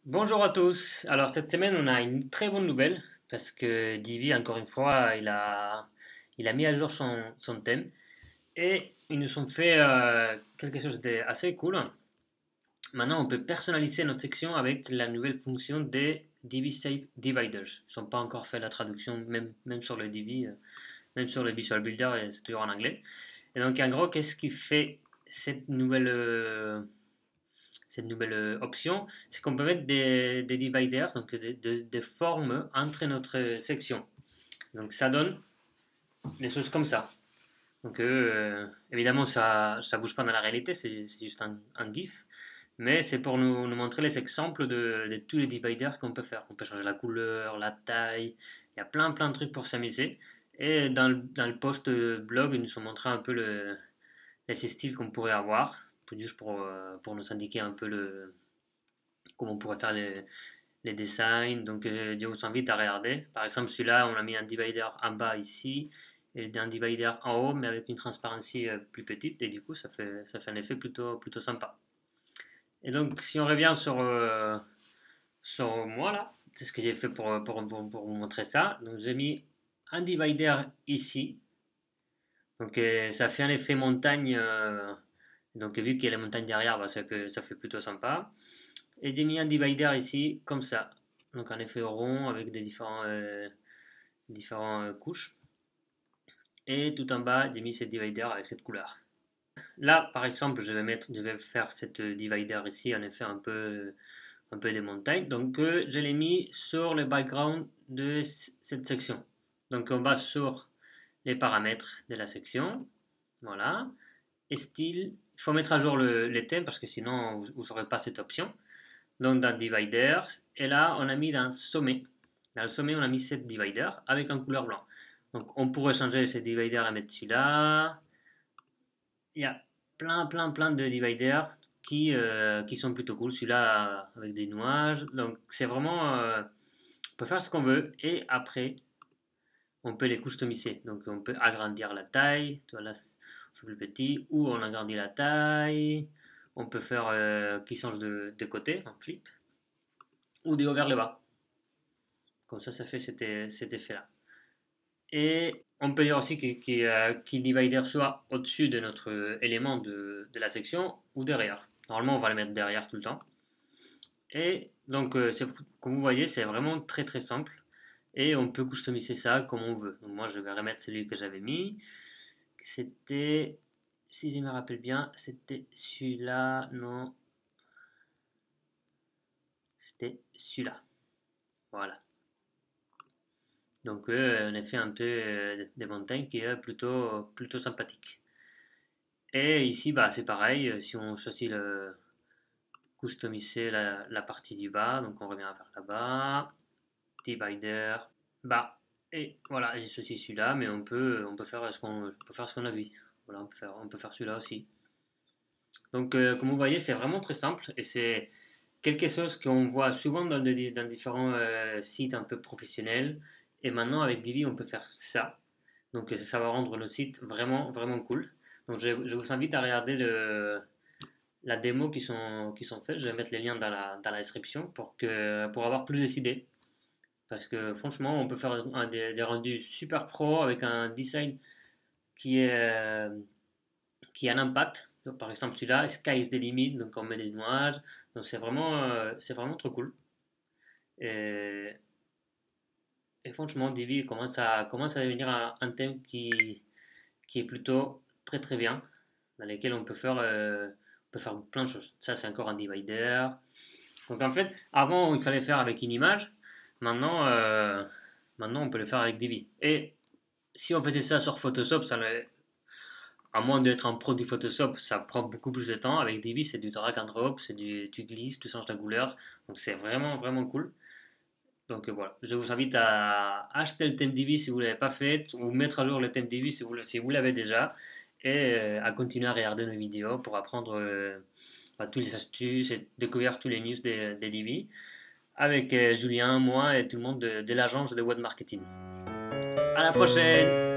Bonjour à tous. Alors cette semaine, on a une très bonne nouvelle parce que Divi, encore une fois, il a mis à jour son thème et ils nous ont fait quelque chose d'assez cool. Maintenant, on peut personnaliser notre section avec la nouvelle fonction des Divi Shape Dividers. Ils n'ont pas encore fait la traduction, même sur le Divi, même sur le Visual Builder, et c'est toujours en anglais. Et donc, en gros, qu'est-ce qui fait cette nouvelle, option, c'est qu'on peut mettre des dividers, donc des formes entre notre section. Donc ça donne des choses comme ça. Donc évidemment, ça ne bouge pas dans la réalité, c'est juste un GIF. Mais c'est pour nous montrer les exemples de tous les dividers qu'on peut faire. On peut changer la couleur, la taille, il y a plein de trucs pour s'amuser. Et dans le post blog, ils nous ont montré un peu les styles qu'on pourrait avoir, juste pour nous indiquer un peu comment on pourrait faire les designs. Donc, je vous invite à regarder. Par exemple, celui-là, on a mis un divider en bas ici et un divider en haut, mais avec une transparence plus petite. Et du coup, ça fait un effet plutôt sympa. Et donc, si on revient sur moi, là, c'est ce que j'ai fait pour vous montrer ça. Donc, j'ai mis un divider ici. Donc, ça fait un effet montagne. Donc, vu qu'il y a la montagne derrière, bah, ça fait plutôt sympa. Et j'ai mis un divider ici, comme ça. Donc un effet rond avec des différents couches. Et tout en bas, j'ai mis ce divider avec cette couleur. Là, par exemple, je vais faire cette divider ici, en effet un peu des montagnes. Donc je l'ai mis sur le background de cette section. Donc on va sur les paramètres de la section. Voilà. Et style, il faut mettre à jour le thème parce que sinon vous n'aurez pas cette option. Donc dans Dividers, et là on a mis dans Sommet. Dans le sommet, on a mis cette divider avec un couleur blanc. Donc on pourrait changer ce divider et mettre celui-là. Il y a plein de dividers qui sont plutôt cool. Celui-là avec des nuages. Donc c'est vraiment. On peut faire ce qu'on veut et après on peut les customiser. Donc on peut agrandir la taille. Voilà, c'est plus petit. Ou on agrandit la taille. On peut faire qui change de côté, en flip. Ou des haut vers le bas. Comme ça fait cet effet-là. Et on peut dire aussi qu'il divider soit au-dessus de notre élément de la section ou derrière. Normalement, on va le mettre derrière tout le temps. Et donc, comme vous voyez, c'est vraiment très simple. Et on peut customiser ça comme on veut. Donc moi, je vais remettre celui que j'avais mis. C'était, si je me rappelle bien, c'était celui-là. Non, c'était celui-là. Voilà. Donc, on a fait un peu des montagnes qui est plutôt sympathique. Et ici, bah, c'est pareil. Si on choisit le customiser la partie du bas, donc on revient à faire là-bas. Divider, bas. Et voilà, j'ai choisi celui-là, mais on peut faire ce qu'on a vu. Voilà, on peut faire celui-là aussi. Donc, comme vous voyez, c'est vraiment très simple et c'est quelque chose qu'on voit souvent dans différents sites un peu professionnels. Et maintenant, avec Divi, on peut faire ça. Donc, ça va rendre le site vraiment cool. Donc, je vous invite à regarder la démo qui sont faites. Je vais mettre les liens dans la description pour avoir plus d'idées. Parce que franchement, on peut faire des rendus super pro avec un design qui est, euh, qui a un impact. Donc, par exemple, celui-là, Sky is the limit, donc on met des nuages. Donc c'est vraiment trop cool. Et, et franchement, Divi commence à devenir un thème qui est plutôt très bien, dans lequel on peut faire plein de choses. Ça, c'est encore un divider. Donc en fait, avant, il fallait faire avec une image. Maintenant, on peut le faire avec Divi. Et si on faisait ça sur Photoshop, à moins d'être un pro du Photoshop, ça prend beaucoup plus de temps. Avec Divi, c'est du drag and drop, tu glisses, tu changes la couleur. Donc c'est vraiment cool. Donc voilà, je vous invite à acheter le thème Divi si vous ne l'avez pas fait, ou mettre à jour le thème Divi si vous l'avez déjà, et à continuer à regarder nos vidéos pour apprendre toutes les astuces et découvrir tous les news des Divi avec Julien, moi et tout le monde de l'agence de web marketing. À la prochaine!